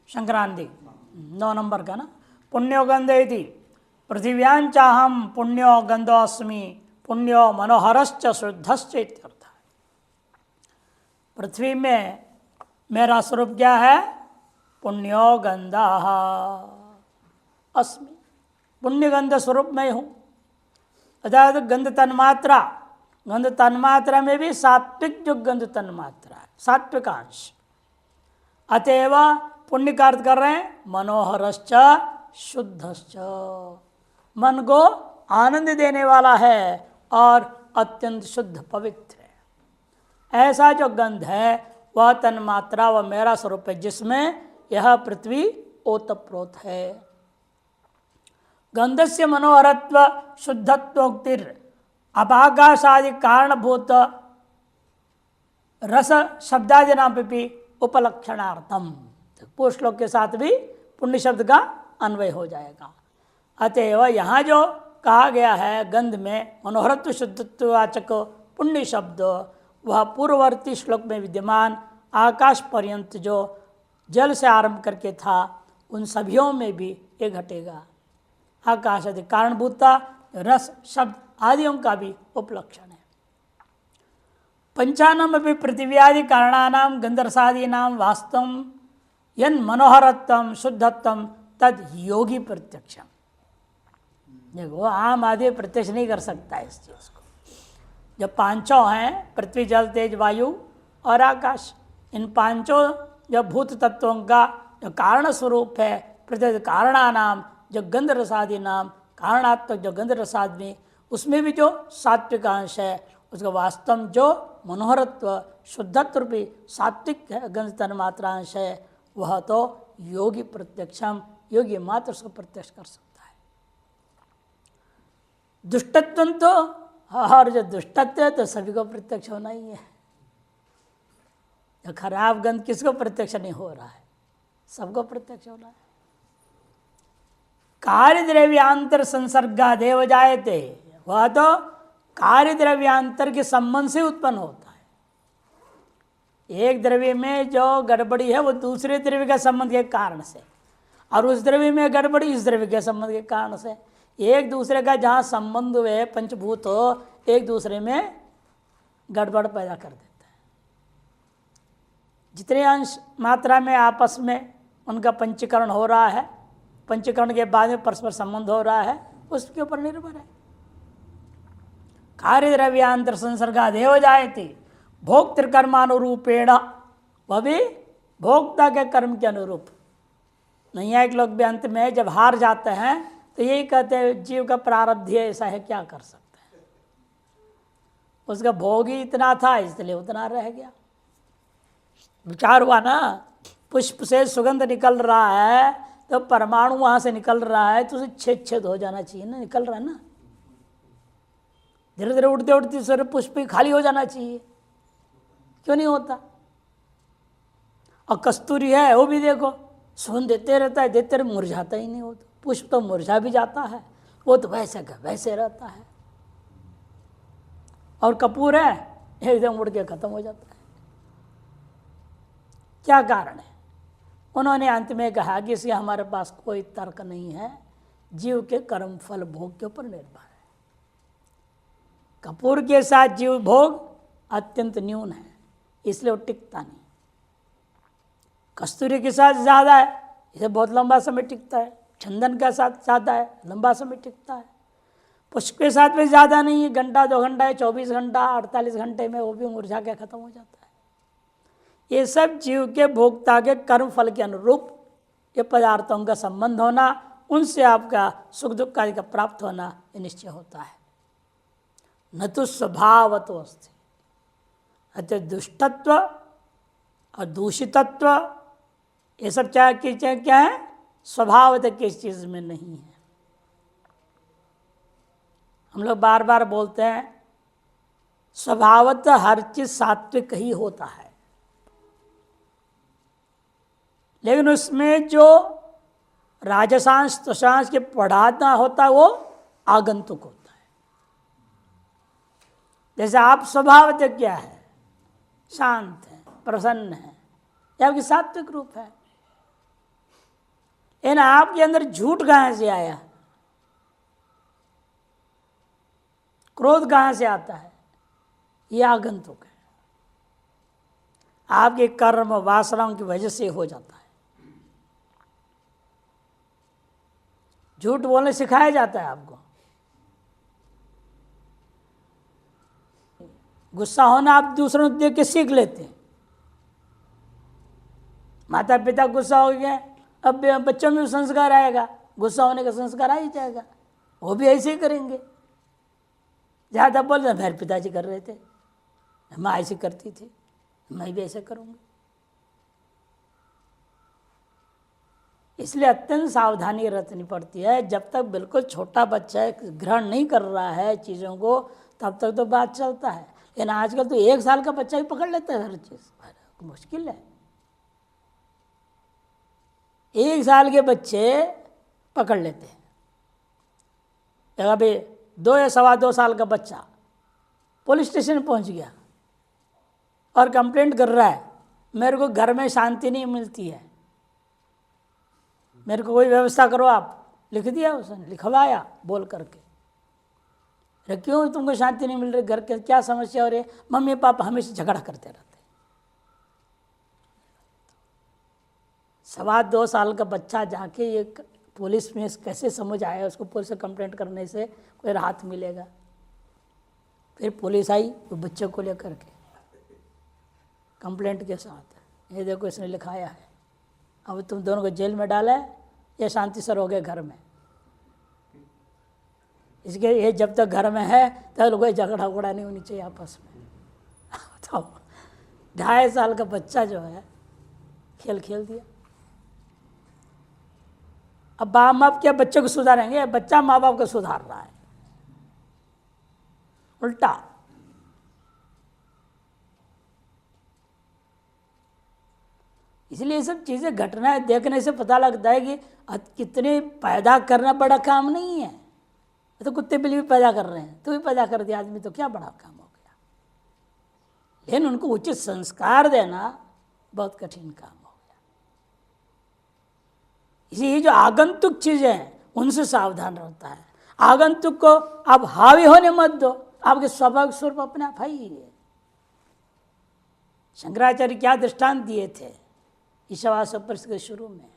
Sankranti 9 number का ना। पुण्यो गंधे थी पृथिव्यांचाहम पुण्यो गंधोस्मि पुण्यो मनोहरश्च शुद्धश्च इत्यर्थ। पृथ्वी में मेरा स्वरूप क्या है? पुण्यो गंधः अस्मि, पुण्य गंध स्वरूप मैं हूँ। अर्थात गंध तन्मात्रा, गंध तन्मात्रा में भी सात्विक जो गंध तन्मात्रा है, सात्विक अंश। अतएव पुण्य का अर्थ कर रहे हैं मनोहरश्च शुद्धश्च, मन को आनंद देने वाला है और अत्यंत शुद्ध पवित्र है। ऐसा जो गंध है वह तन्मात्रा व मेरा स्वरूप है, जिसमें यह पृथ्वी ओतप्रोत है। गंधस्य मनोहरत्व शुद्धत्वोक्तिर अपाकाशादि कारणभूत रस शब्दादि नाम भी उपलक्षणार्थम। पूर्व श्लोक के साथ भी पुण्य शब्द का अन्वय हो जाएगा। अतएव यहाँ जो कहा गया है गंध में मनोहरत्व शुद्धत्ववाचक पुण्य शब्द, वह पूर्ववर्ती श्लोक में विद्यमान आकाश पर्यंत जो जल से आरंभ करके था उन सभीयों में भी ये घटेगा। आकाश आदि कारणभूता रस शब्द आदियों का भी उपलक्षण है। पंचानम भी पृथिव्यादि कारणानाम गंधरसादीनाम वास्तव यन मनोहरत्वम शुद्धत्वम तद योगी प्रत्यक्षम। देखो आम आदमी प्रत्यक्ष नहीं कर सकता है इस चीज को। जब पांचों हैं पृथ्वी जल तेज वायु और आकाश, इन पांचों जो भूत तत्वों का जो कारण स्वरूप है, प्रत्येक कारणानाम जो गंध रसादि नाम कारणात्मक जो गंध रसादि, उसमें भी जो सात्विक अंश है उसका वास्तव जो मनोहरत्व शुद्धत्व भी सात्विक गंध तन्मात्रांश है, वह तो योगी प्रत्यक्षम, योगी मात्र उसको प्रत्यक्ष कर सकता है। दुष्टत्व तो और जो दुष्टत्व है तो सभी को प्रत्यक्ष होना ही है। खराब गंध किसको प्रत्यक्ष नहीं हो रहा है? सबको प्रत्यक्ष होना है। कार्य द्रव्यांतर संसर्गा देव जायते, वह तो कार्य द्रव्यांतर के संबंध से उत्पन्न होता है। एक द्रव्य में जो गड़बड़ी है वो दूसरे द्रव्य के संबंध के कारण से, और उस द्रव्य में गड़बड़ी इस द्रव्य के संबंध के कारण से, एक दूसरे का जहाँ संबंध हुए पंचभूत हो, एक दूसरे में गड़बड़ पैदा कर देता है। जितने अंश मात्रा में आपस में उनका पंचीकरण हो रहा है, पंचीकरण के बाद में परस्पर संबंध हो रहा है, उसके ऊपर निर्भर है। कार्य द्रव्यांतर संसर्गा देव जायते भोक्तृकर्मानुरूपेण, वह भी भोक्ता के कर्म के अनुरूप। नैयायिक लोग भी अंत में जब हार जाते हैं तो यही कहते हैं जीव का प्रारब्ध है, ऐसा है, क्या कर सकते हैं। उसका भोग ही इतना था इसलिए उतना रह गया। विचार हुआ ना, पुष्प से सुगंध निकल रहा है तो परमाणु वहां से निकल रहा है तो उसे छेद छेद हो जाना चाहिए ना, निकल रहा है ना। धीरे धीरे उड़ते उड़ते सारे पुष्प खाली हो जाना चाहिए, क्यों नहीं होता। और कस्तूरी है वो भी देखो सुगंध देते रहता है, देते रहे मुरझाता ही नहीं होता। पुष्प तो मुरझा भी जाता है, वो तो वैसे का वैसे रहता है। और कपूर है एकदम उड़ के खत्म हो जाता है। क्या कारण है? उन्होंने अंत में कहा कि इसलिए हमारे पास कोई तर्क नहीं है, जीव के कर्म फल भोग के ऊपर निर्भर है। कपूर के साथ जीव भोग अत्यंत न्यून है, इसलिए वो टिकता नहीं। कस्तूरी के साथ ज़्यादा है, इसे बहुत लंबा समय टिकता है। चंदन के साथ ज़्यादा है, लंबा समय टिकता है। पुष्प के साथ भी ज़्यादा नहीं है, घंटा 2 घंटा है, 24 घंटा 48 घंटे में वो भी मुरझा के खत्म हो जाता है। ये सब जीव के भोक्ता के कर्म फल के अनुरूप ये पदार्थों का संबंध होना, उनसे आपका सुख दुख आदि का प्राप्त होना ये निश्चय होता है। न तो स्वभावतो अस्ति। अतः दुष्टत्व और दूषितत्व ये सब चाहे क्या है, स्वभावतः किस चीज में नहीं है। हम लोग बार बार बोलते हैं स्वभावतः हर चीज सात्विक ही होता है, लेकिन उसमें जो राजसांश त्वशांश के पढ़ाना होता है वो आगंतुक होता है। जैसे आप स्वभावतः क्या है, शांत है, प्रसन्न है, यह आपकी सात्विक रूप है। इन आपके अंदर झूठ कहाँ से आया, क्रोध कहाँ से आता है? ये आगंतुक है, आपके कर्म वासनाओं की वजह से हो जाता है। झूठ बोलने सिखाया जाता है आपको। गुस्सा होना आप दूसरों को देख के सीख लेते हैं। माता पिता गुस्सा हो गए, अब बच्चों में भी संस्कार आएगा, गुस्सा होने का संस्कार आ ही जाएगा, वो भी ऐसे ही करेंगे। ज़्यादा बोल रहे मेरे पिताजी कर रहे थे, मैं ऐसे करती थी, मैं भी ऐसे करूँगी। इसलिए अत्यंत सावधानी रखनी पड़ती है। जब तक बिल्कुल छोटा बच्चा ग्रहण नहीं कर रहा है चीज़ों को, तब तक तो बात चलता है। लेकिन आजकल तो 1 साल का बच्चा ही पकड़ लेता है हर चीज़, मुश्किल है। 1 साल के बच्चे पकड़ लेते हैं। अभी 2 या 2.25 साल का बच्चा पुलिस स्टेशन पहुंच गया और कंप्लेंट कर रहा है, मेरे को घर में शांति नहीं मिलती है, मेरे को कोई व्यवस्था करो। आप लिख दिया, उसने लिखवाया बोल करके। अरे क्यों तुमको शांति नहीं मिल रही, घर के क्या समस्या हो रही है? मम्मी पापा हमेशा झगड़ा करते रहते। 2.25 साल का बच्चा जाके ये पुलिस में कैसे समझ आया उसको पुलिस से कंप्लेंट करने से कोई राहत मिलेगा? फिर पुलिस आई वो बच्चे को लेकर के कंप्लेंट के साथ, ये देखो इसने लिखाया है, अब तुम दोनों को जेल में डाला है, ये शांति से रहोगे घर में। इसके ये जब तक घर में है तब कोई झगड़ा उगड़ा नहीं होनी चाहिए आपस में। बताओ, 2.5 साल का बच्चा जो है खेल खेल दिया। अब माँ बाप क्या बच्चे को सुधारेंगे? बच्चा माँ बाप को सुधार रहा है, उल्टा। इसलिए ये सब चीज़ें घटनाएं देखने से पता लगता है कि कितने पैदा करना बड़ा काम नहीं है। तो कुत्ते बिल्ली भी पैदा कर रहे हैं, तो भी पैदा कर दिया आदमी, तो क्या बड़ा काम हो गया? लेकिन उनको उचित संस्कार देना बहुत कठिन काम हो गया। इसी जो आगंतुक चीज़ें हैं उनसे सावधान रहता है। आगंतुक को आप हावी होने मत दो, आपके स्वाभाविक स्वरूप अपने आप ही है। शंकराचार्य क्या दृष्टांत दिए थे ईशावास्योपनिषद के शुरू में?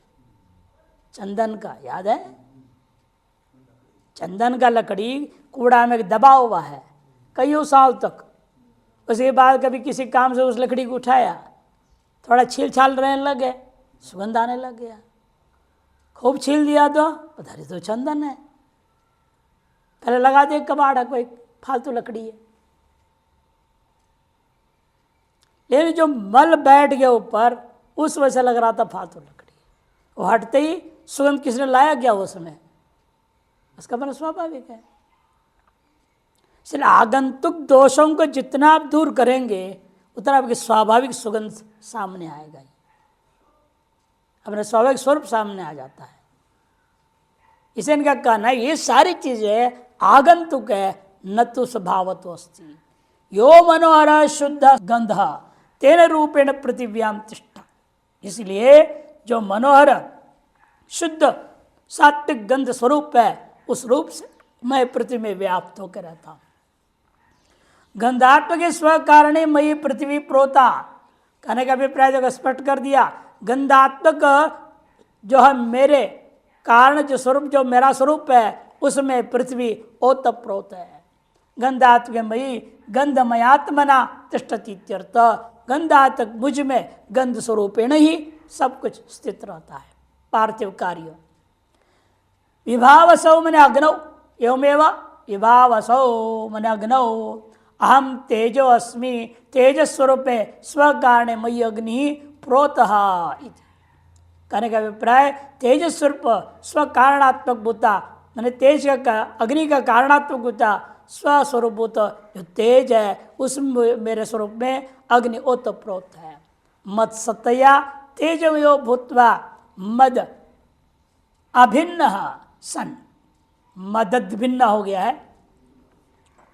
चंदन का, याद है? चंदन का लकड़ी कूड़ा में दबा हुआ है कईयों साल तक, उसके बाद कभी किसी काम से उस लकड़ी को उठाया, थोड़ा छील छाल रहने लगे, सुगंध आने लग गया। खूब छील दिया तो पता नहीं तो चंदन है, पहले लगा दिया कबाड़ है, कोई फालतू लकड़ी है। लेकिन जो मल बैठ गया ऊपर, उस वजह से लग रहा था फालतू लकड़ी, वो हटते ही सुगंध किसने लाया गया उसमें, उसका बड़ा स्वाभाविक है। इसलिए आगंतुक दोषों को जितना आप दूर करेंगे उतना आपकी स्वाभाविक सुगंध सामने आएगा, अपने स्वाभाविक स्वरूप सामने आ जाता है। इसे इनका कहना है ये सारी चीजें आगंतुक है, न तो स्वभावतो अस्ति। यो मनोहर शुद्ध गंध तेन रूपेण पृथिव्याम तिष्ठा। इसलिए जो मनोहर शुद्ध सात्विक गंध स्वरूप है, उस रूप से मैं पृथ्वी में व्याप्त होकर रहता हूं। गंधात्मक स्व कारणे मई पृथ्वी प्रोता, कहने का अभिप्राय जो स्पष्ट कर दिया। गंधात्मक जो है मेरे कारण, जो स्वरूप जो मेरा स्वरूप है, उसमें पृथ्वी ओतप्रोत है। गंधात्मक मई गंधमयात्मना तिष्ठति इत्यर्थ। गंधात्मक मुझ में गंध स्वरूपेण ही सब कुछ स्थित रहता है। पार्थिव कार्य विभावसौ मने अग्नौ, एवमेव विभावसौ मने अग्नौ अहम तेजो अस्मि, तेजस्वरूपे स्वकारणे मयि अग्नि प्रोतः। कहने का अभिप्राय तेजस्वरूप स्वकारणात्मक भूता, मैंने तेज का अग्नि का कारणात्मक भूता स्वस्वरूप भूत जो तेज है, उस मेरे स्वरूप में अग्नि ओतप्रोत है। मद सत्तया तेजमयो भूत्वा मद अभिन्न सन, मदद भिन्न हो गया है,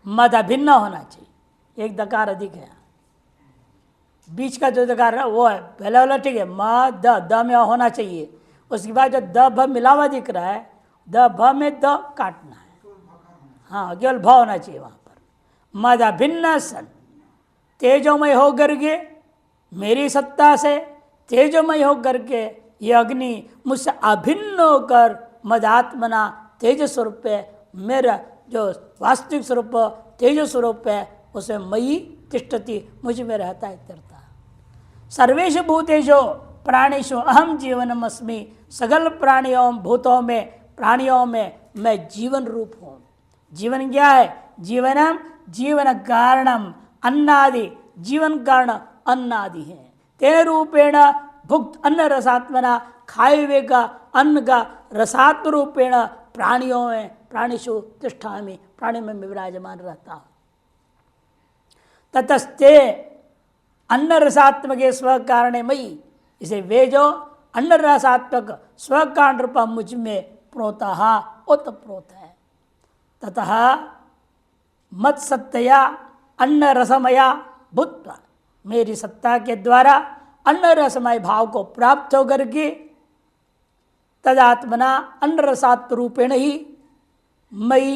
मद अभिन्न होना चाहिए, एक दकार अधिक है, बीच का जो दकार है वो है, पहले वाला ठीक है, म द में होना चाहिए, उसके बाद जो द भ मिला हुआ दिख रहा है, द भ में द काटना है, हाँ केवल भ होना चाहिए वहाँ पर। मद अभिन्न सन, तेजोमय होकर के मेरी सत्ता से तेजोमय होकर के ये अग्नि मुझसे अभिन्न होकर मदात्मना तेज स्वरूप है, मेरा जो वास्तविक स्वरूप तेज स्वरूप है उसे मयि तिष्ठति, मुझ में रहता है करता। सर्वेषु भूतेषु प्राणिषु अहम जीवनम अस्मि, सगल प्राणियों भूतों में प्राणियों में मैं जीवन रूप हूँ। जीवन क्या है? जीवनम जीवन कारणम अन्नादि, जीवन कारण अन्नादि है। तेन रूपेण भुक्त अन्न रसात्मना, खाए हुए का अन्न का रसात्म रूपेण प्राणियों में प्राणिषु तिष्ठामि, प्राणी में विराजमान रहता हूँ। ततस्ते अन्न रसात्मक स्व कारण मयि, इसे वे जो अन्न रसात्मक स्व कारण रूप मुझ में प्रोतः ओतप्रोत है। ततः मत सत्तया अन्न रसमया भूत्वा, मेरी सत्ता के द्वारा अन्न रसमय भाव को प्राप्त होकर के तदात्मना अन्न रसात्म रूपेण ही मई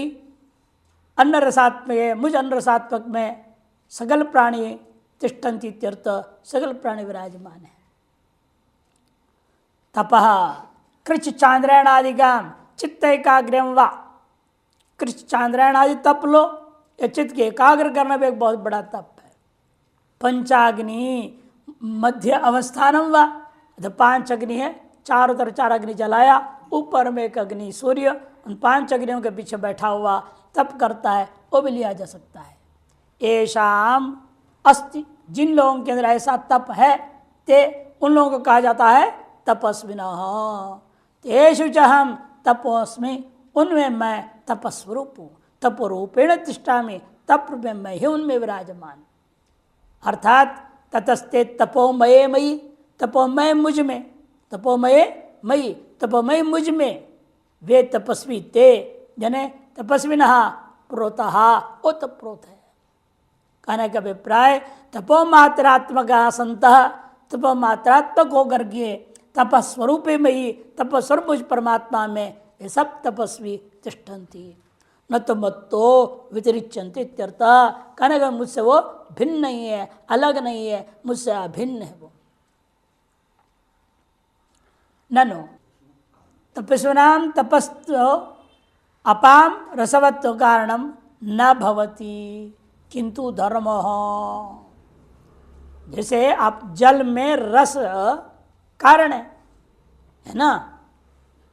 अन्न रसात्मक, मुझ अन्न रसात्मक में सगल प्राणी तिष्ठन्ति इत्यर्थ, सगल प्राणी विराजमान है। तपः कृच चांद्रायणादिगाम चित्त एकाग्रम वा, कृच चांद्रायणादि तप लो, या चित्त के एकाग्र करना भी एक बहुत बड़ा तप है। पंचाग्नि मध्य अवस्थानम वा, तो 5 अग्नि है, चारों तरफ 4 अग्नि जलाया, ऊपर में एक अग्नि सूर्य, उन 5 अग्नियों के पीछे बैठा हुआ तप करता है, वो भी लिया जा सकता है। ऐशाम अस्ति, जिन लोगों के अंदर ऐसा तप है ते उन लोगों को कहा जाता है तपस्विनः। तेषु च हम तपोस्मि, उनमें मैं तपस्वरूप हूँ। तपरूपेण तिष्ठामि, तप में मैं ही उनमें विराजमान। अर्थात ततस्ते तपोमये मयि, तपोमय मुझ में, तपोमये मयि, तपोमय मुझ में, वे तपस्वी ते जने तपस्विनः प्रोतः ओतप्रोत है। कहने का अभिप्राय तपोमात्रात्मक संतः, तपोमात्रात्मक होकर के तपस्वरूप में ही, तपस्वरूप मुझ परमात्मा में ये सब तपस्वी तिष्ठन्ति, न तो मत्तो वितरिच्यन्ते इत्यर्थ। कहने का मुझसे वो भिन्न नहीं है, अलग नहीं है, मुझसे अभिन्न है वो। ननु तपस्विनां तपस्तु अपाम रसवत्व कारणम न भवति किंतु धर्म। जैसे आप जल में रस कारण है ना,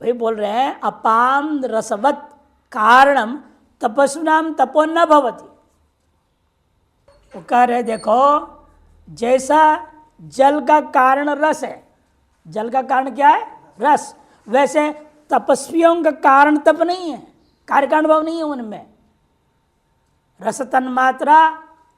वही बोल रहे हैं अपाम रसवत कारणम तपस्विनाम तपो न भवति। वो कह रहे देखो, जैसा जल का कारण रस है, जल का कारण क्या है? रस। वैसे तपस्वियों का कारण तप नहीं है, कार्य कारण भाव नहीं है उनमें। रस तन्मात्रा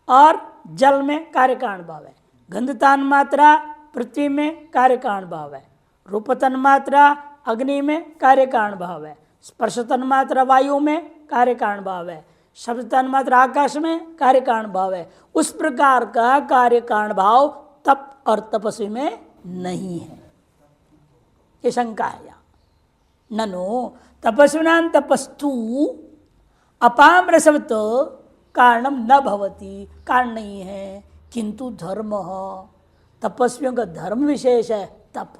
और जल में कार्य कारण भाव है, गंध तन्मात्रा पृथ्वी में कार्य कारण भाव है, रूप तन्मात्रा अग्नि में कार्य कारण भाव है, स्पर्श तन्मात्रा वायु में कार्य कारण भाव है, शब्द तन्मात्रा आकाश में कार्य कारण भाव है। उस प्रकार का कार्य कारण भाव तप और तपस्वी में नहीं है, ये शंका है यहाँ। ननु तपस्विनां तपस्तु अपाम रसवत कारणम न भवति, कारण नहीं है, किंतु धर्म, तपस्वियों का धर्म विशेष है तप।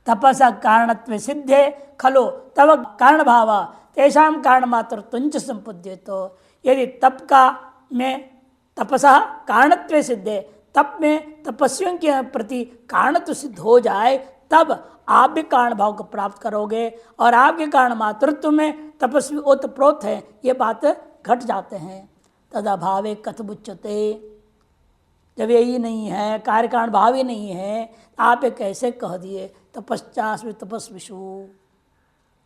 तपसा कारणत्व सिद्धे खलो तव कारण भाव तेषां कारण मात्र तुंच संपद्येत। यदि तप का में तपसा कारणत्व सिद्धे, तप में तपस्वियों के प्रति कारणत्व सिद्ध हो जाए, तब आप भी कारण भाव को प्राप्त करोगे और आपके कारण मातृत्व में तपस्वी ओतप्रोत है, ये बात घट जाते हैं। तदभावे कथमुच्यते, जब यही नहीं है, कार्य कारण भाव ही नहीं है, आप ये कैसे कह दिए तपश्चास्मि तपस्विषु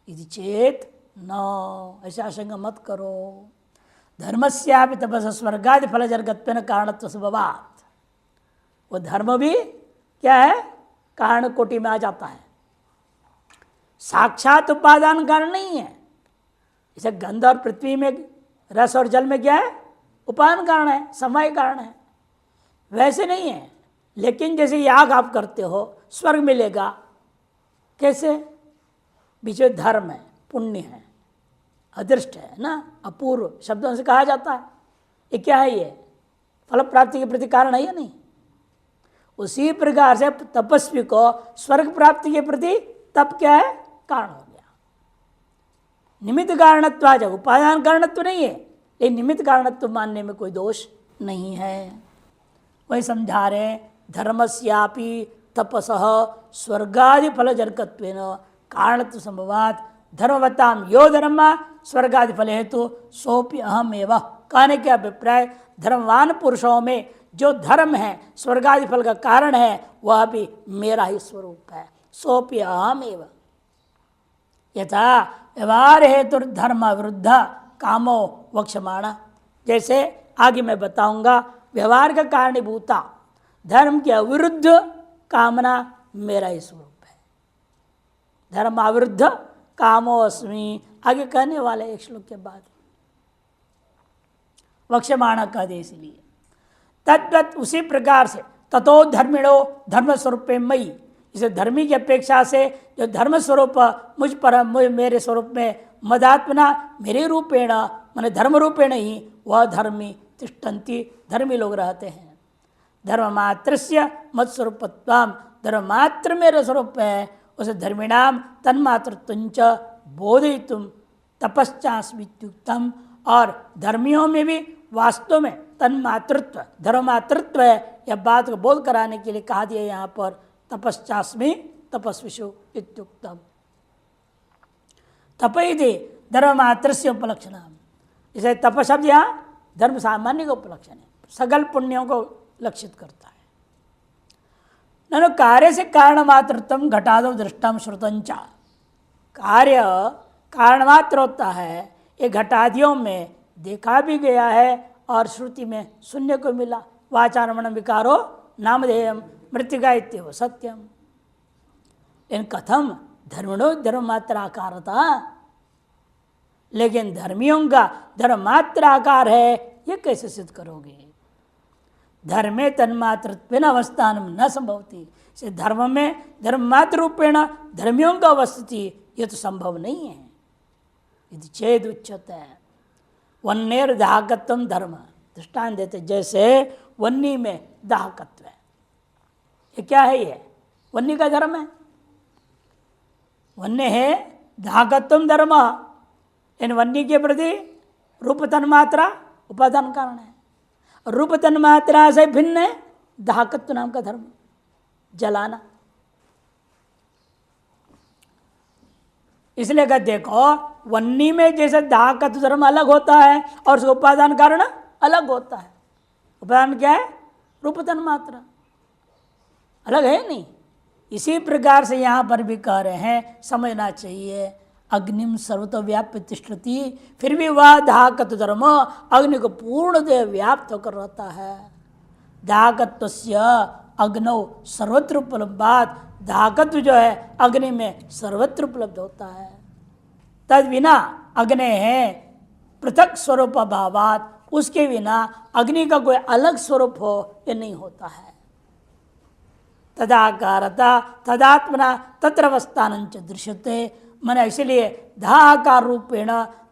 यदि चेत न, ऐसे आशंका मत करो। धर्मस्यापि तपस स्वर्गादि फलजर्गत्वेन कारणत्व स्वभावात्, वो धर्म भी क्या है? कारण कोटि में आ जाता है, साक्षात उपादान कारण नहीं है। जैसे गंध और पृथ्वी में, रस और जल में क्या है? उपादान कारण है, समय कारण है। वैसे नहीं है, लेकिन जैसे याग आप करते हो, स्वर्ग मिलेगा, कैसे? बीच में धर्म है, पुण्य है, अदृष्ट है ना, अपूर्व शब्दों से कहा जाता है। ये क्या है? ये फल प्राप्ति के प्रति कारण है या नहीं? उसी प्रकार से तपस्वी को स्वर्ग प्राप्ति के प्रति तप क्या है? कारण हो गया। निमित्त कारणत्व आ जाए, उपादान कारणत्व नहीं है, लेकिन निमित्त कारणत्व मानने में कोई दोष नहीं है। वही समझा रहे, धर्मस्यापि तपसः स्वर्गादि फल जनकत्वेन कारणत्व संभवात् धर्मवताम यो धर्म स्वर्गादि फल हेतु सोपि अहम एवं। कहने के अभिप्राय, धर्मवान पुरुषों में जो धर्म है स्वर्गादि फल का कारण है, वह भी मेरा ही स्वरूप है। सोपि अहम एवं। यथा व्यवहार हेतु धर्म विरुद्ध कामो वक्षमाणा। जैसे आगे मैं बताऊंगा, व्यवहार का कारणीभूता धर्म के अविरुद्ध कामना मेरा ही स्वरूप है। धर्म अविरुद्ध कामो अस्मि, आगे कहने वाले एक श्लोक के बाद वक्षमाणा कह दे। इसलिए तद्वत् उसी प्रकार से ततो धर्मिणो धर्म स्वरूप मई, इसे धर्मी की अपेक्षा से जो धर्म स्वरूप मुझ पर मेरे स्वरूप में मदात्मना मेरे रूपेण माने धर्म रूपेण ही वह धर्मी तिष्ठन्ति, धर्मी लोग रहते हैं। धर्म मात्रस्य मत स्वरूपत्वाम, धर्म मात्र मेरे स्वरूप है, उसे धर्मिणाम तन्मात्रत्वंच बोधयितुम तपश्चास्मित्युक्तम। और धर्मियों में भी वास्तव में तन्मातृत्व धर्ममातृत्व है, यह बात को बोध कराने के लिए कहा दिया यहाँ पर तपश्चास्मि तपस्विषु इत्युक्तम। तपैति धर्ममात्रस्य उपलक्षणम। इसे तप शब्द यहाँ धर्म सामान्य का उपलक्षण है, सगल पुण्यों को लक्षित करता है। ननु कार्य से कारण मात्रत्वम घटादो दृष्टम श्रुतंचा। कार्य कारण मात्र होता है, ये घटादियों में देखा भी गया है और श्रुति में सुनने को मिला। वाचारमण विकारो नामधेयम मृत्तिका इत्येव सत्यम। इन कथम धर्मिणो धर्म मात्र आकारता, लेकिन धर्मियों का धर्म मात्र आकार है, ये कैसे सिद्ध करोगे? धर्मे तन्मात्रत्वेन अवस्थान न संभवती। से धर्म में धर्म मात्र रूपेण धर्मियों का अवस्थिति ये तो संभव नहीं है। यदि चेद उच्यते वन्नेर दाहकत्वम धर्म, दृष्टांत देते जैसे वन्नी में दाहकत्व है। ये क्या है? ये वन्नी का धर्म है, वन्य है दाहकत्वम धर्म। इन वन्नी के प्रति रूप तन्मात्रा उपादान कारण है, रूप तन्मात्रा से भिन्न है दाहकत्व नाम का धर्म, जलाना। इसलिए कहते देखो, वन्नी में जैसे दाहकत्व धर्म अलग होता है और उसका उपादान कारण अलग होता है। उपादान क्या है? रूप तन्मात्रा, अलग है नहीं। इसी प्रकार से यहाँ पर भी कह रहे हैं, समझना चाहिए अग्निम सर्वतो व्याप्य तिष्ठति, फिर भी वह दाहकत्व धर्म अग्नि को पूर्णतः व्याप्त होकर रहता है। दाहकत्वस्य अग्नौ सर्वत्र उपलब्धात्, दाहकत्व जो है अग्नि में सर्वत्र उपलब्ध होता है। तद बिना अग्नि है पृथक स्वरूप भावात, उसके बिना अग्नि का कोई अलग स्वरूप हो ये नहीं होता है। तदाकारता तदात्मना तत्र अवस्थानं च दृश्यते, मन इसलिए धा आकार रूपेण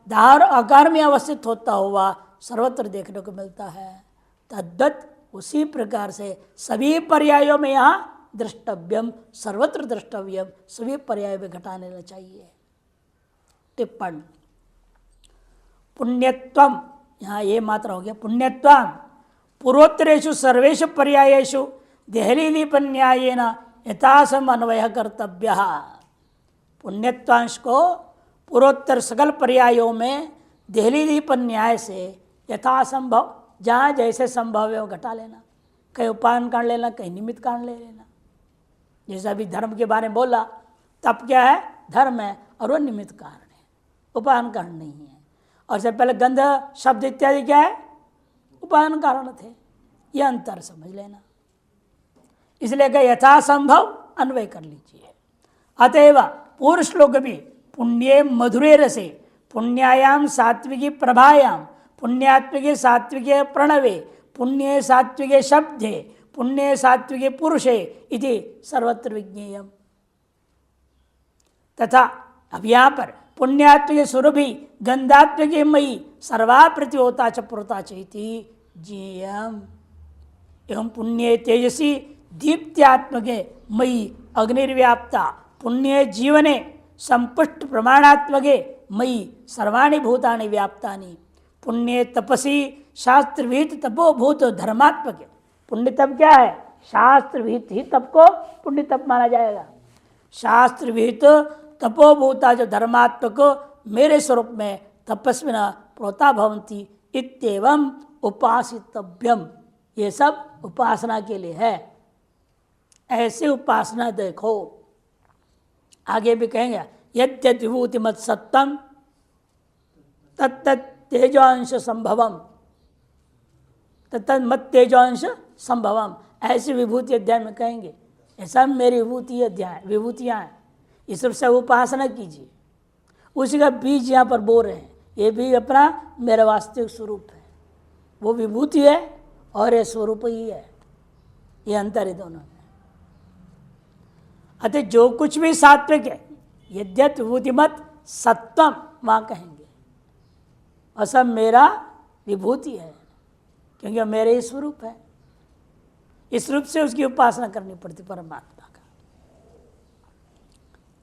धार आकार में अवस्थित होता हुआ सर्वत्र देखने को मिलता है। तद्वत् उसी प्रकार से सभी पर्यायों में यहाँ द्रष्टव्यम, सर्वत्र द्रष्टव्यम, सभी पर्यायों में घटा लेना चाहिए। टिप्पणी पुण्यत्वम, यहाँ ये मात्रा हो गया पुण्यत्वम। पूर्वोत्तरेषु सर्वेषु पर्यायेषु देहलीदीपन्यायेन यथासम अन्वय कर्तव्य। पुण्यत्वांश को पूर्वोत्तर सकल पर्यायों में देहलीदीपन न्याय से यथासंभव जहाँ जैसे संभव है वो घटा लेना। कहीं उपादान कारण लेना, कहीं निमित्त कारण ले लेना। जैसे अभी धर्म के बारे में बोला, तब क्या है? धर्म है और वो निमित्त कारण है, उपादान कारण नहीं है। और इससे पहले गंध शब्द इत्यादि क्या है? उपादान कारण थे। यह अंतर समझ लेना। इसलिए कहीं यथासंभव अन्वय कर लीजिए। अतएव पूर्व श्लोक भी पुण्ये मधुरे रसे पुण्यायाम सात्विकी प्रभायाम पुण्यात्मिके सात्विके प्रणवे पुण्ये सात्विके शब्दे पुण्ये सात्विके पुरुषे इति सर्वत्र विज्ञेयम। तथा अब यहाँ पर पुण्यात्मक स्वरूपी गंधात्मक मयी सर्वा प्रतिहोता च पुरता चैती जीयम एवं पुण्य तेजसी दीप्त्यात्मके मयि अग्निर्व्याप्ता पुण्य जीवने संपुष्ट प्रमाणात्मके मयि सर्वाणि भूतानि व्याप्तानि पुण्य तपसी शास्त्रविहित तपोभूत धर्मात्मके। पुण्य तप क्या है? शास्त्र विहित ही तप को पुण्य तप माना जाएगा। शास्त्र विहित तपोभूता जो धर्मात्मक मेरे स्वरूप में तपस्विना प्रोता भवंती इत्येवं उपासितव्यम। ये सब उपासना के लिए है, ऐसे उपासना देखो। आगे भी कहेंगे यद्यद् विभूति मत सत्तम तत्तत् तेजांश संभवम, तत्तत् मत तेजांश संभवम, ऐसी विभूति अध्याय में कहेंगे। ऐसा मेरी विभूति अध्याय विभूतियाँ हैं, इस रूप से उपासना कीजिए। उसी का बीज यहाँ पर बोल रहे हैं, ये भी अपना मेरा वास्तविक स्वरूप है। वो विभूति है और ये स्वरूप ही है, ये अंतर है दोनों में। अतः जो कुछ भी सात्विक है यद्यत विभूतिमत सत्वम वहाँ कहेंगे, और सब मेरा विभूति है, क्योंकि मेरे ही स्वरूप है। इस रूप से उसकी उपासना करनी पड़ती परमात्मा का।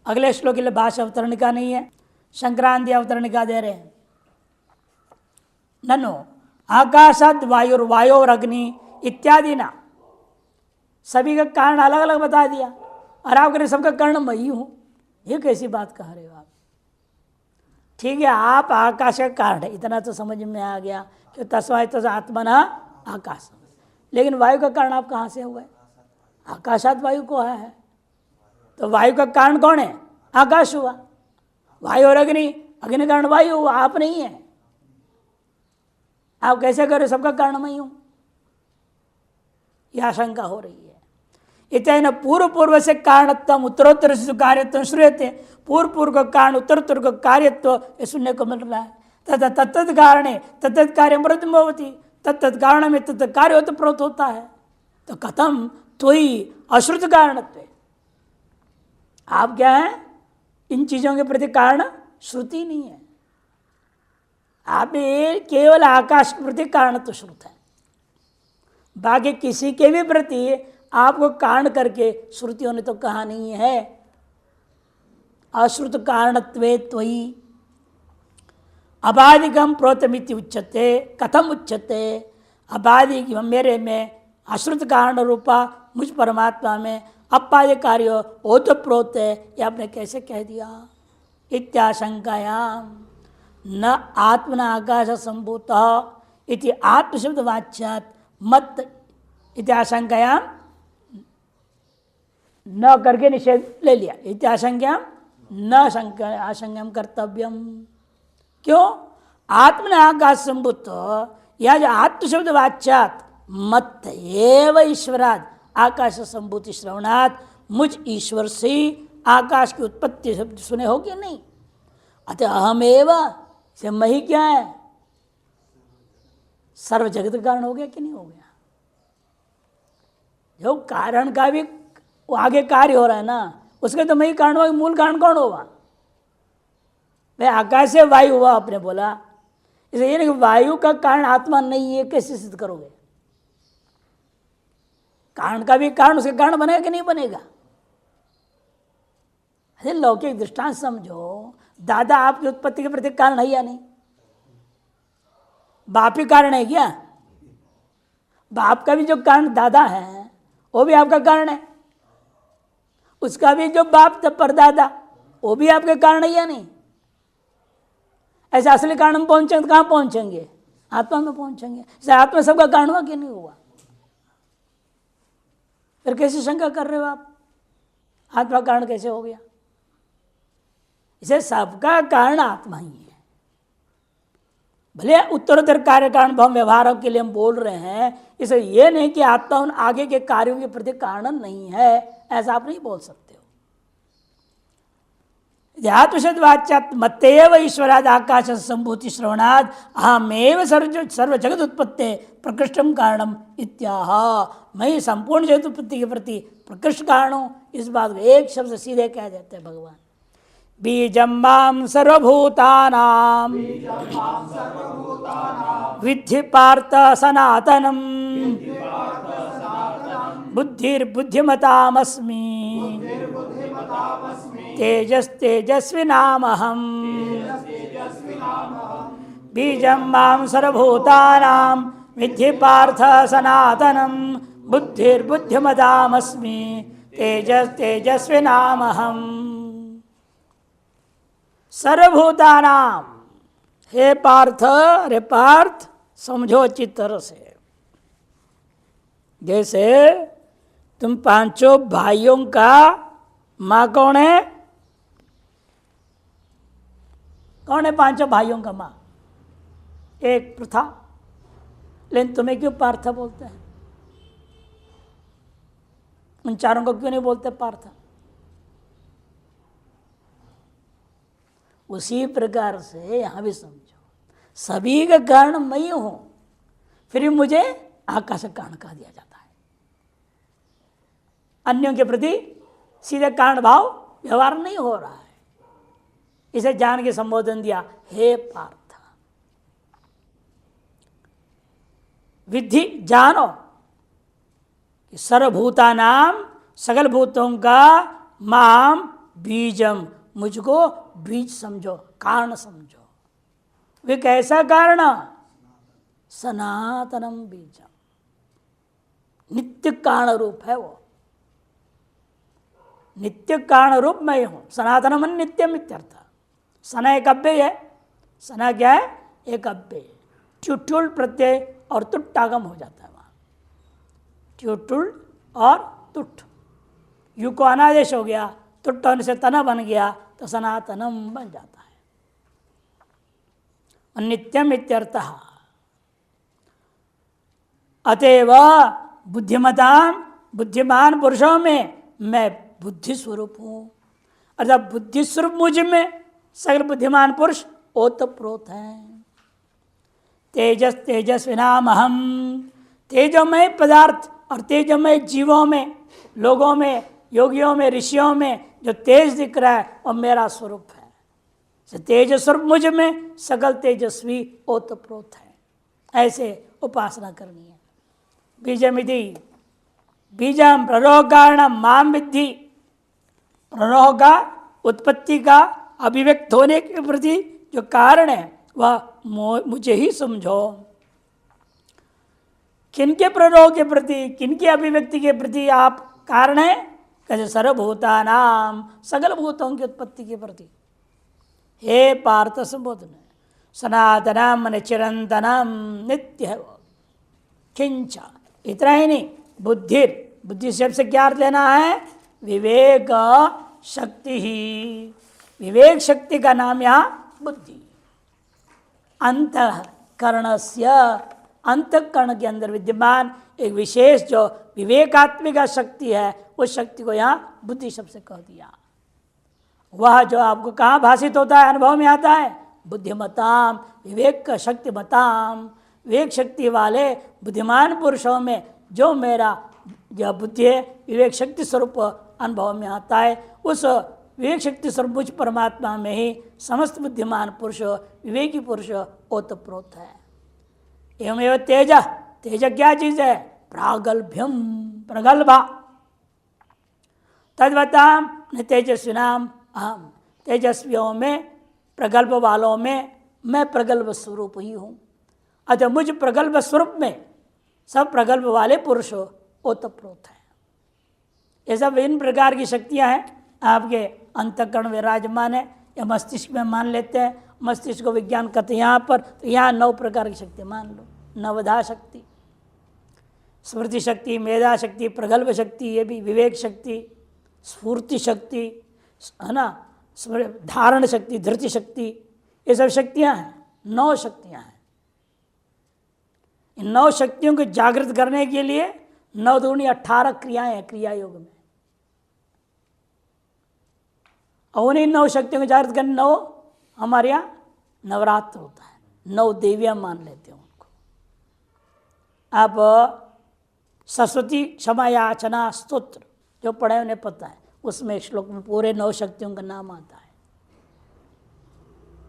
अगले श्लोक के लिए भाषा अवतरणिका नहीं है, संक्रांति अवतरणिका दे रहे हैं। ननु आकाशाद वायुर्वायोर अग्नि इत्यादि ना, सभी का कारण अलग अलग बता दिया, और आप करें सबका कारण मैं ही हूँ। ये कैसी बात कह रहे हो आप? ठीक है, आप आकाश का कारण है, इतना तो समझ में आ गया कि तस्मात् आत्मना आकाश। लेकिन वायु का कारण आप कहाँ से हुआ? आकाशात वायु को है, तो वायु का कारण कौन है? आकाश हुआ। वायु और अग्नि, अग्नि कारण वायु हुआ, आप नहीं है। आप कैसे करें सबका कारण मैं हूं? यह आशंका हो रही है। इतना पूर्व पूर्व से कारणत्व उत्तरोत्तर से कार्यत्व श्रूयते, पूर्व पूर्व का कारण उत्तरोत्तर का कार्यत्व ये सुनने को मिल रहा है। तथा तत्त कारणे तत्त कार्य मृत्यु भवती, तत्त कारण में तत्त कार्य तो प्रोत होता है। तो कथम तो ही अश्रुत कारणत्व, आप क्या है? इन चीजों के प्रति कारण श्रुति नहीं है। आप केवल आकाश के प्रति कारण तो श्रुत है, बाकी किसी के भी प्रति आपको कारण करके श्रुतियों ने तो कहा नहीं है। अश्रुत कारणत्वे त्वयि अबाधिकम प्रोतमिति उच्यते। कथम उच्यते? अबाधि मेरे में अश्रुत कारण रूपा मुझ परमात्मा में अपाद्य कार्य ओत प्रोत है, ये आपने कैसे कह दिया? इत्याशंकायाम न आत्मना आकाश संभूत इति आत्मशब्द वाच्यात मत इत्याशंकायाम न करके निषेध ले लिया। इत्याशंकायाम न आशंकाम कर्तव्यम। क्यों? आत्मना आकाश संभूत, यह जो आत्मशब्द वाच्यात मत एव ईश्वराद आकाश संभूति श्रवणात्, मुझ ईश्वर से आकाश की उत्पत्ति शब्द सुने हो कि नहीं? अतः अहमेव से मैं ही क्या है? सर्व जगत का कारण हो गया कि नहीं हो गया? जो कारण का भी आगे कार्य हो रहा है ना, उसके तो मैं ही कारण होगा। मूल कारण कौन होगा? भाई आकाश से वायु हुआ आपने बोला, इसलिए नहीं वायु का कारण आत्मा नहीं है, कैसे सिद्ध करोगे? कारण का भी कारण उसके कारण बनेगा कि नहीं बनेगा? अरे लौकिक दृष्टांत समझो, दादा आपकी उत्पत्ति के प्रति कारण है या नहीं? बाप ही कारण है क्या? बाप का भी जो कारण दादा है वो भी आपका कारण है, उसका भी जो बाप परदादा वो भी आपके कारण है या नहीं? ऐसे असली कारण में पहुंचेंगे तो कहाँ पहुंचेंगे? आत्मा में पहुंचेंगे। ऐसे आत्मा सबका कारण हुआ कि नहीं हुआ? फिर कैसे शंका कर रहे हो आप? आत्मा कारण कैसे हो गया? इसे सबका कारण आत्मा ही है। भले उत्तरोत्तर कार्य कारण भाव व्यवहारों के लिए हम बोल रहे हैं, इसे ये नहीं कि आत्मा उन आगे के कार्यों के प्रति कारण नहीं है, ऐसा आप नहीं बोल सकते हो। आत्मशब्दवाच्यात् मत्तेव ईश्वराद आकाश संभूति श्रवणाद अहमेव सर्व जगत उत्पत्ति प्रकृष्टम कारणम इत्याह। मैं संपूर्ण जगत उत्पत्ति के प्रति प्रकृष्ट कारण हूँ। इस बात को एक शब्द सीधे कह देते हैं भगवान। बीजं मां सर्वभूतानां विद्धि पार्थ सनातनम् बुद्धिर्बुद्धिमतामस्मि तेजस्तेजस्विनामहम् बीजं मां सर्वभूतानां विद्धि पार्थ सनातनं बुद्धिर्बुद्धिमतामस्मि तेजस्तेजस्विनामहम्। सर्वभूतानां, हे पार्थ, अरे पार्थ समझो अच्छी तरह से। जैसे तुम पांचों भाइयों का माँ कौन है? कौन है पांचों भाइयों का माँ? एक प्रथा। लेकिन तुम्हें क्यों पार्थ बोलते हैं? उन चारों को क्यों नहीं बोलते पार्थ? उसी प्रकार से यहां भी समझो, सभी का कारण मैं ही हूं, फिर भी मुझे आकाश कारण कह दिया जाता है। अन्यों के प्रति सीधे कारण भाव व्यवहार नहीं हो रहा है, इसे जान के संबोधन दिया, हे पार्थ। विद्धि, जानो कि सर्वभूतानाम, सकल भूतों का, माम बीजम, मुझको बीज समझो, कारण समझो। वे कैसा कारण? सनातनम बीजम, नित्य कारण रूप है वो। नित्य कारण रूप मैं हूं। सनातनम नित्यम इत्यर्थ। सना एक अव्यय है। सना क्या है? एक अव्यय। ट्यूटुल प्रत्यय और तुट आगम हो जाता है वहां। ट्यूटुल और तुट, यू को अनादेश हो गया, तुट होने से तना बन गया, तो सनातनम बन जाता है। नित्यम इत्यर्थः। अतएव बुद्धिमताम, बुद्धिमान पुरुषों में मैं बुद्धि स्वरूप हूं। अर्थात बुद्धि स्वरूप मुझ में सकल बुद्धिमान पुरुष ओतप्रोत हैं। तेजस तेजस्विनाम अहम, तेजोमय पदार्थ और तेजोमय जीवों में, लोगों में, योगियों में, ऋषियों में जो तेज दिख रहा है वह मेरा स्वरूप है। तेज स्वरूप मुझ में सकल तेजस्वी ओतप्रोत है। ऐसे उपासना करनी है। बीजमिति, बीजम प्ररोह कारणम माम विद्धि। प्ररोह का, उत्पत्ति का, अभिव्यक्त होने के प्रति जो कारण है वह मुझे ही समझो। किनके प्ररोह के प्रति, किनकी अभिव्यक्ति के प्रति आप कारण है? कैसे? सर्वभूतानाम, सकल भूतों की उत्पत्ति के प्रति। हे पार्थ संबोधन है। सनातनम मन चिरंतनम, नित्य है वो। किंच, इतना ही नहीं, बुद्धि, बुद्धि शब्द से क्या अर्थ लेना है? विवेक शक्ति ही। विवेक शक्ति का नाम यहाँ बुद्धि। अंतःकरणस्य, अंतःकरण के अंदर विद्यमान एक विशेष जो विवेकात्मिका शक्ति है, उस शक्ति को यहाँ बुद्धि शब्द से कह दिया। वह जो आपको कहाँ भाषित होता है, अनुभव में आता है? बुद्धिमताम, विवेक का शक्तिमताम। विवेक शक्ति वाले बुद्धिमान पुरुषों में जो मेरा जो बुद्धि है, विवेक शक्ति स्वरूप अनुभव में आता है, उस विवेक शक्ति स्वरूप मुझ परमात्मा में ही समस्त बुद्धिमान पुरुष, विवेकी पुरुष ओतप्रोत है। एवं तेज, तेज क्या चीज है? प्रागल्भ्यम, प्रगल्भा। तद्वताम तेजस्विनाम अहम, तेजस्वियों में, प्रगल्भ वालों में मैं प्रगल्भ स्वरूप ही हूँ। अतः मुझ प्रगल्भ स्वरूप में सब प्रगल्भ वाले पुरुष ओतप्रोत हैं। ये सब विभिन्न प्रकार की शक्तियाँ हैं आपके अंतःकरण विराजमान है, या मस्तिष्क में मान लेते हैं। मस्तिष्क को विज्ञान करते यहाँ पर, तो यहाँ 9 प्रकार की शक्ति मान लो। नवधा शक्ति, स्मृति शक्ति, मेधा शक्ति, प्रगल्भ शक्ति, ये भी विवेक शक्ति, स्फूर्ति शक्ति है ना, धारण शक्ति, धृति शक्ति, ये सब शक्तियाँ हैं। 9 शक्तियाँ हैं। इन 9 शक्तियों को जागृत करने के लिए 9 दूनी 18 क्रियाएं हैं क्रिया योग में। और उन्हीं 9 शक्तियों को जागृत करने 9 हमारे यहाँ नवरात्र होता है। 9 देवियाँ मान लेते हैं उनको। आप सरस्वती क्षमा याचना स्तोत्र जो पढ़े उन्हें पता है, उसमें एक श्लोक में पूरे 9 शक्तियों का नाम आता है।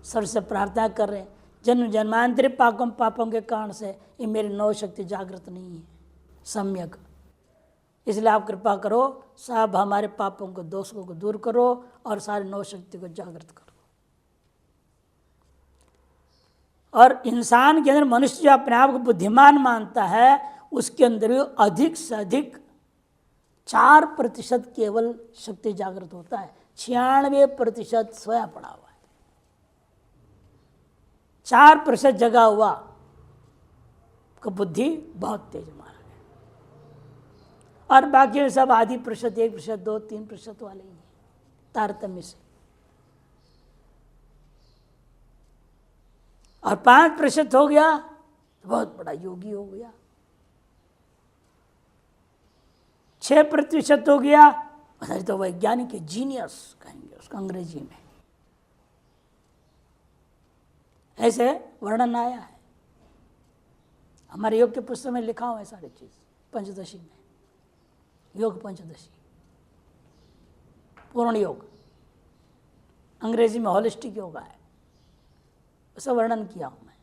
सबसे प्रार्थना कर रहे हैं, जन्म जन्मांतरी पापों के कारण से ये मेरी नौ शक्ति जागृत नहीं है सम्यक, इसलिए आप कृपा करो, सब हमारे पापों को दोषों को दूर करो और सारी नौ शक्ति को जागृत करो। और इंसान के अंदर मनुष्य जो अपने आप को बुद्धिमान मानता है, उसके अंदर भी अधिक से अधिक 4% केवल शक्ति जागृत होता है, 96% सोया पड़ा हुआ है। 4% जगा हुआ का बुद्धि बहुत तेज माना है, और बाकी सब आधी प्रतिशत, 1%, 2, 3% वाले ही हैं तारतम्य से। और 5% हो गया तो बहुत बड़ा योगी हो गया, 6% हो गया तो वैज्ञानिक जीनियस कहेंगे उसको अंग्रेजी में, ऐसे वर्णन आया है हमारे योग के पुस्तक में, लिखा हुआ है सारी चीज पंचदशी में, योग पंचदशी, पूर्ण योग, अंग्रेजी में होलिस्टिक योगा है, उसका वर्णन किया हूं मैं,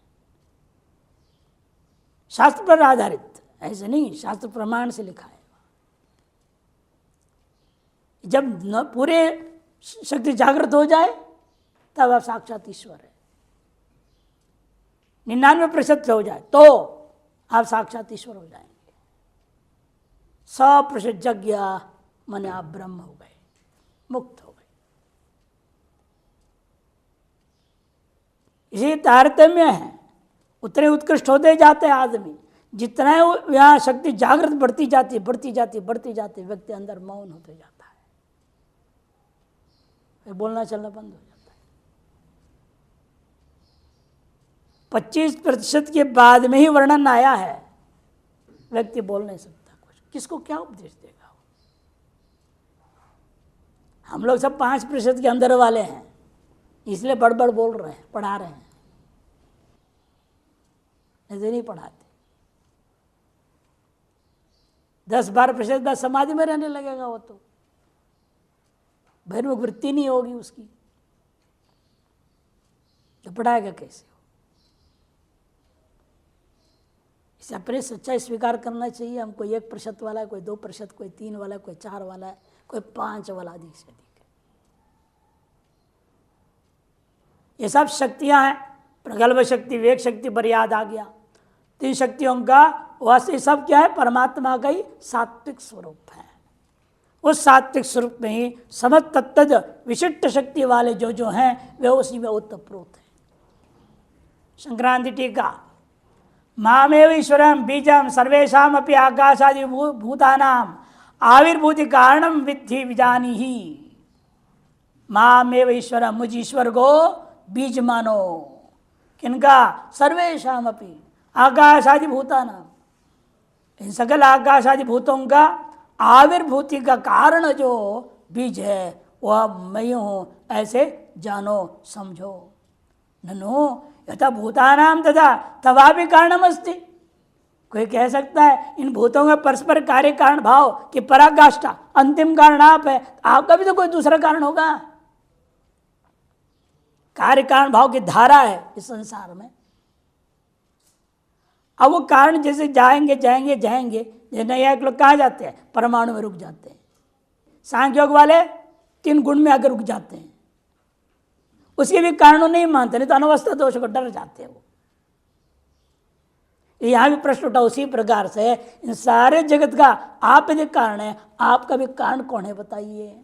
शास्त्र पर आधारित, ऐसे नहीं शास्त्र प्रमाण से लिखा है। जब पूरे शक्ति जागृत हो जाए तब आप साक्षात ईश्वर है, 99% हो जाए तो आप साक्षात ईश्वर हो जाएंगे, 100% जग गया माने आप ब्रह्म हो गए, मुक्त हो गए। इसी तारतम्य है, उतने उत्कृष्ट होते जाते हैं आदमी, जितना यहाँ शक्ति जागृत बढ़ती जाती व्यक्ति अंदर मौन होते जाता है, फिर बोलना चलना बंद हो जाता है। 25% के बाद में ही वर्णन आया है, व्यक्ति बोल नहीं सकता कुछ, किसको क्या उपदेश देगा। हम लोग सब 5% के अंदर वाले हैं, इसलिए बड़बड़ बोल रहे हैं, पढ़ा रहे हैं, ऐसे नहीं पढ़ाते। 10-12% बस समाधि में रहने लगेगा, वो तो बहिर्मुख वृत्ति नहीं होगी उसकी, तो पढ़ाएगा कैसे हो। इसे अपने सच्चाई स्वीकार करना चाहिए। हमको 1% वाला है, कोई 2%, कोई 3 वाला है, कोई 4 वाला है, कोई 5 वाला, अधिक से अधिक है। ये सब शक्तियां हैं, प्रगल्भ शक्ति, वेग शक्ति पर याद आ गया। 3 शक्तियों का वास्तविक सब क्या है, परमात्मा का ही सात्विक स्वरूप है। उस सात्विक स्वरूप में ही समस्त तत्तज विशिष्ट शक्ति वाले जो हैं वे उसी में उत्तप्रोत है। संक्रांति टीका, मामेव ईश्वरम बीजम सर्वेषाम अपि आकाशादि भूतानाम आविर्भूति कारणम विद्धि विजानीहि। मामेव ईश्वरम, मुझ ईश्वर को बीज मानो, किनका, सर्वेषाम अपि आकाशादि भूतानाम, इन सकल आकाशादि भूतों का आविर्भूति का कारण जो बीज है वह मैं हूं, ऐसे जानो समझो। ननु यथा भूतानाम तथा तवा भी कारणम अस्ति। कोई कह सकता है इन भूतों का परस्पर कार्य कारण भाव कि पराकाष्ठा अंतिम कारण आप है, आपका भी तो कोई दूसरा कारण होगा। कार्य कारण भाव की धारा है इस संसार में। अब वो कारण जैसे जाएंगे जाएंगे जाएंगे, नैयायिक लोग कहाँ जाते हैं, परमाणु में रुक जाते हैं। सांख्योग वाले 3 गुण में आकर रुक जाते हैं, उसके भी कारणों नहीं मानते, नहीं तो अनवस्था दोष को डर जाते हैं वो। यहां भी प्रश्न उठा उसी प्रकार से, इन सारे जगत का आप यदि कारण है, आपका भी कारण कौन है बताइए।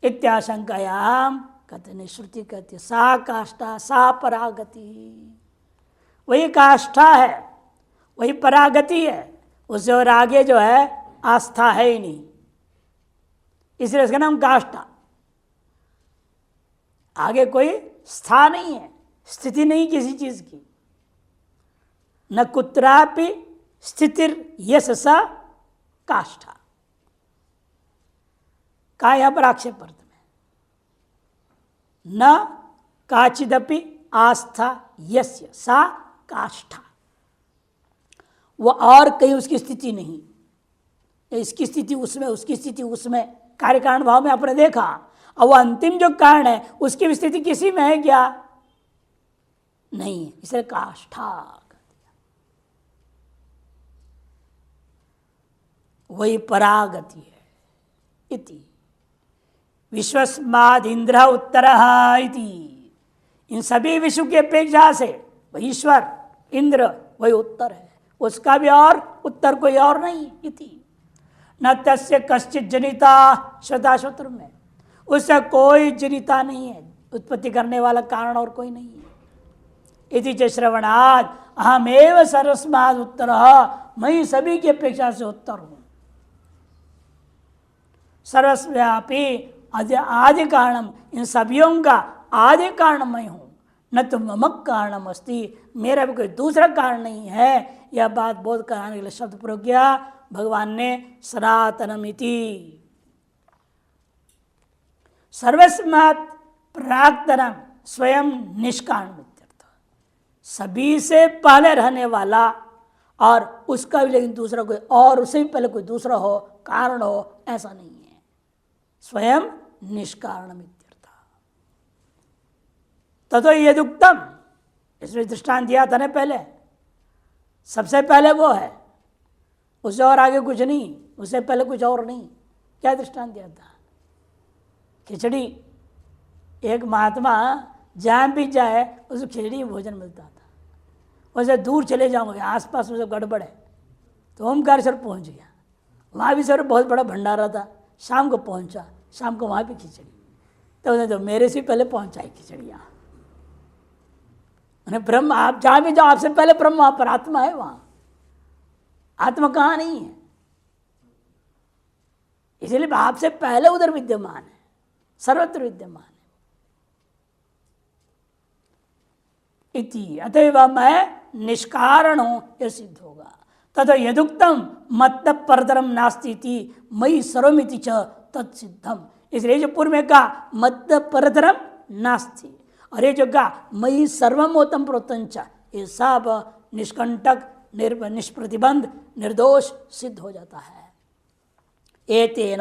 इत्याशंकायाम कहते नहीं, श्रुति कहती सा काष्ठा सा परागति, वही काष्ठा है, वही परागति है, उससे और आगे जो है आस्था है ही नहीं, इसलिए इसका नाम काष्ठा। आगे कोई स्था नहीं है, स्थिति नहीं किसी चीज की। न कुत्रापि स्थितिर यस स काष्ठा का यहां पर आक्षेप अर्थ में, न काचिदपि आस्था यस्य सा काष्ठा, वो और कहीं उसकी स्थिति नहीं। इसकी स्थिति उसमें, उसकी स्थिति उसमें, कार्य कारण भाव में आपने देखा। और वो अंतिम जो कारण है उसकी भी स्थिति किसी में है क्या? नहीं है, इसलिए काष्ठा कर दिया। वही परागति है। इति विश्वस्माद इंद्र उत्तरः इति, इन सभी विश्व की अपेक्षा से वही ईश्वर इंद्र वही उत्तर है, उसका भी और उत्तर कोई और नहीं। इति न तस्य कश्चित जनिता श्वेताश्वतर में, उससे कोई जनिता नहीं है, उत्पत्ति करने वाला कारण और कोई नहीं है। इति च श्रवणाद अहमेव सर्वस्माद उत्तरः, मैं सभी की अपेक्षा से उत्तर हूं। सर्वव्यापी आदि कारणम, इन सभियों का आदि कारण मैं हूं। न तो मम कारणम अस्ति, मेरा भी कोई दूसरा कारण नहीं है। यह बात बोध कराने के लिए शब्द प्रयोग किया भगवान ने, सनातनमिति। सर्वस्मात् प्राक्तनम स्वयं निष्कारण, सभी से पहले रहने वाला और उसका भी लेकिन दूसरा कोई और उससे भी पहले कोई दूसरा हो, कारण हो, ऐसा नहीं है। स्वयं निष्कारणम इत्यर्थ। ततो यदुक्तम, इसमें दृष्टांत दिया था ना पहले, सबसे पहले वो है, उससे और आगे कुछ नहीं, उससे पहले कुछ और नहीं। क्या दृष्टांत दिया था? खिचड़ी। एक महात्मा जहाँ भी जाए उसे खिचड़ी भोजन मिलता था। वैसे दूर चले जाओगे, आसपास में सब गड़बड़ है, तो ओमकारेश्वर पहुँच गया, वहाँ भी सर बहुत बड़ा भंडारा था। शाम को पहुँचा, शाम को वहाँ भी खिचड़ी, तो उन्हें तो मेरे से पहले पहुँचाई खिचड़ियाँ। उन्हें ब्रह्म, आप जहाँ भी जाओ आपसे पहले ब्रह्म वहाँ पर, आत्मा है वहाँ, आत्मा कहाँ नहीं है, इसलिए आपसे पहले उधर विद्यमान है, सर्वत्र विद्यमान है। इति अतएव मैं निष्कारण हूं, यह सिद्ध होगा। तथा यदुक्तम मत परतरम नास्ति इति मयि सर्वमिति च तत्सिद्धम, इसलिए जो पूर्व में कहा मत परतरम नास्ति, और ये जो कहा मयि सर्वमोतम प्रोतंच, ये सब निष्कंटक निष्प्रतिबंध निर्दोष सिद्ध हो जाता है। एतेन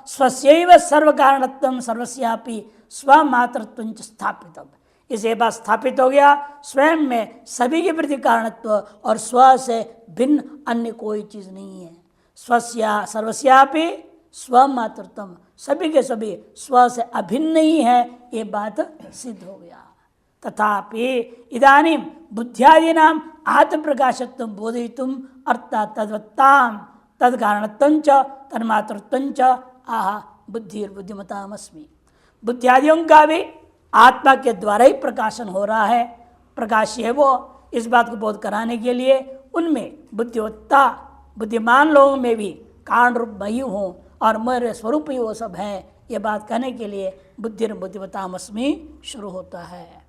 स्वस्यैव सर्वकारणत्वं सर्वस्यापि स्वमात्रत्वं च स्थापितम्, इसे बात स्थापित हो गया, स्वयं में सभी के प्रति कारणत्व और स्व से भिन्न अन्य कोई चीज नहीं है। स्वस्या सर्वस्यापि स्वमात्रत्वम, सभी के सभी स्व से अभिन्न ही है, ये बात सिद्ध हो गया। तथापि इदानीं बुद्ध्यादीनां आत्म प्रकाशत्वं बोधयितुं अर्थात् तद्वत्तां तत्कारणत्वं च तन्मात्रत्वं च आह बुद्धिर्बुद्धिमतामस्मि, बुद्धियादियों का भी आत्मा के द्वारा ही प्रकाशन हो रहा है, प्रकाश है वो। इस बात को बोध कराने के लिए उनमें बुद्धिवत्ता, बुद्धिमान लोगों में भी कारण रूप मैं ही हूँ और मेरे स्वरूप ही वो सब है, ये बात कहने के लिए बुद्धिर्बुद्धिमतामस्मि शुरू होता है।